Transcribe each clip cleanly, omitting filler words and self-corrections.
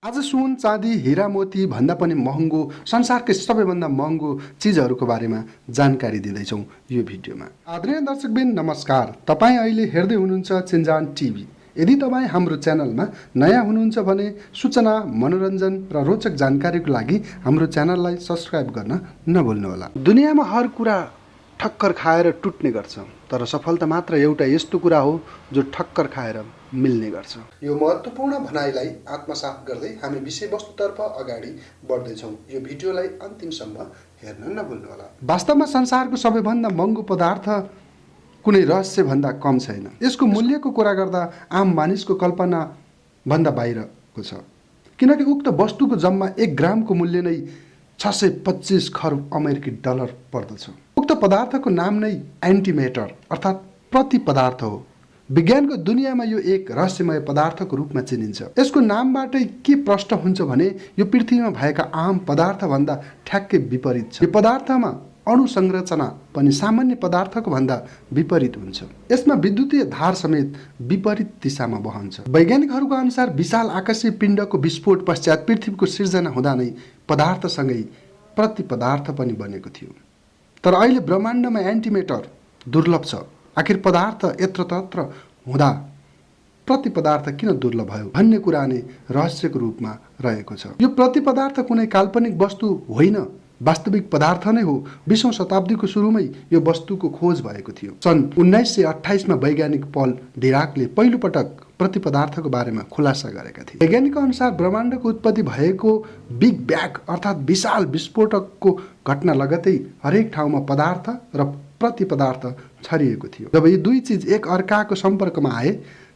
आज सुन चाँदी हीरा मोती भन्दा पनि महँगो संसारकै सबैभन्दा महँगो चिजहरूको बारेमा जानकारी दिँदैछौँ यो भिडियोमा। आदरणीय दर्शकबिन नमस्कार, तपाईँ अहिले हेर्दै हुनुहुन्छ चिन्जान टिभी। यदि तपाईँ हाम्रो च्यानलमा नयाँ हुनुहुन्छ भने सूचना, मनोरञ्जन र रोचक जानकारीको लागि हाम्रो च्यानललाई सब्स्क्राइब गर्न नभुल्नुहोला। दुनियाँमा हर कुरा ठक्कर खाएर टुट्ने गर्छ, तर सफलता मात्र एउटा यस्तो कुरा हो जो ठक्कर खाएर मिल्ने गर्छ। यो महत्त्वपूर्ण भनाइलाई आत्मसात गर्दै हामी विषयवस्तुतर्फ अगाडि बढ्दैछौँ। यो भिडियोलाई अन्तिमसम्म हेर्न नभुल्नुहोला। वास्तवमा संसारको सबैभन्दा महँगो पदार्थ कुनै रहस्यभन्दा कम छैन। यसको मूल्यको कुरा गर्दा आम मानिसको कल्पना भन्दा बाहिरको छ, किनकि उक्त वस्तुको जम्मा 1 ग्रामको मूल्य नै 625 खर्ब अमेरिकी डलर पर्दछ। उक्त पदार्थको नाम नै एन्टिमेटर अर्थात् प्रति पदार्थ हो। विज्ञानको दुनियाँमा यो एक रहस्यमय पदार्थको रूपमा चिनिन्छ। यसको नामबाटै के प्रष्ट हुन्छ भने यो पृथ्वीमा भएका आम पदार्थभन्दा ठ्याक्कै विपरीत छ। यो पदार्थमा अणु संरचना पनि सामान्य पदार्थको भन्दा विपरीत हुन्छ। यसमा विद्युतीय धार समेत विपरीत दिशामा बहन्छ। वैज्ञानिकहरूको अनुसार विशाल आकाशीय पिण्डको विस्फोट पश्चात पृथ्वीको सिर्जना हुँदा नै पदार्थसँगै प्रति पदार्थ पनि बनेको थियो। तर अहिले ब्रह्माण्डमा एन्टिमेटर दुर्लभ छ। आखिर पदार्थ यत्रतत्र हुँदा प्रति पदार्थ किन दुर्लभ भयो भन्ने कुरा नै रहस्यको रूपमा रहेको छ। यो प्रति पदार्थ कुनै काल्पनिक वस्तु होइन, वास्तविक पदार्थ नै हो। 20औं शताब्दीको सुरुमै यो वस्तुको खोज भएको थियो। सन् 1928 मा वैज्ञानिक पल डिराकले पहिलो पटक प्रति पदार्थको बारेमा खुलासा गरेका थिए। वैज्ञानिकको अनुसार ब्रह्माण्डको उत्पत्ति भएको बिग ब्याग अर्थात् विशाल विस्फोटकको घटना लगतै हरेक ठाउँमा पदार्थ र प्रति पदार्थ छरिएको थियो। जब यी दुई चिज एक अर्काको सम्पर्कमा आए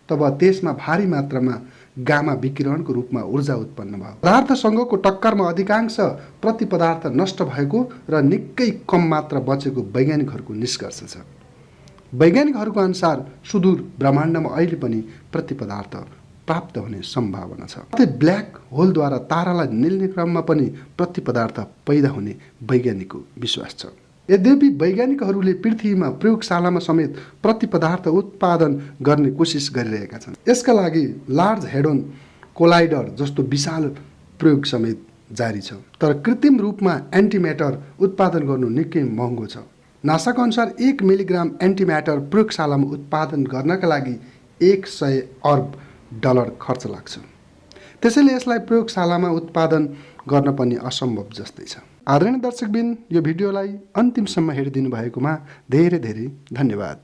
तब त्यसमा भारी मात्रामा गामा विकिरणको रूपमा ऊर्जा उत्पन्न भयो। पदार्थसँगको टक्करमा अधिकांश प्रति पदार्थ नष्ट भएको र निकै कम मात्रा बचेको वैज्ञानिकहरूको निष्कर्ष छ। वैज्ञानिकहरूको अनुसार सुदूर ब्रह्माण्डमा अहिले पनि प्रति पदार्थ प्राप्त हुने सम्भावना छ। साथै ब्ल्याक होलद्वारा तारालाई निल्ने क्रममा पनि प्रति पदार्थ पैदा हुने वैज्ञानिकको विश्वास छ। यद्यपि वैज्ञानिकहरूले पृथ्वीमा प्रयोगशालामा समेत प्रति पदार्थ उत्पादन गर्ने कोसिस गरिरहेका छन्। यसका लागि लार्ज हेडोन कोलाइडर जस्तो विशाल प्रयोग समेत जारी छ। तर कृत्रिम रूपमा एन्टिमेटर उत्पादन गर्नु निकै महँगो छ। नासाको अनुसार 1 मिलिग्राम एन्टिमेटर प्रयोगशालामा उत्पादन गर्नका लागि 100 अर्ब डलर खर्च लाग्छ। त्यसैले यसलाई प्रयोगशालामा उत्पादन गर्न पनि असम्भव जस्तै छ। आदरणीय दर्शकबिन, यो भिडियोलाई अन्तिमसम्म हेरिदिनु भएकोमा धेरै धेरै धन्यवाद।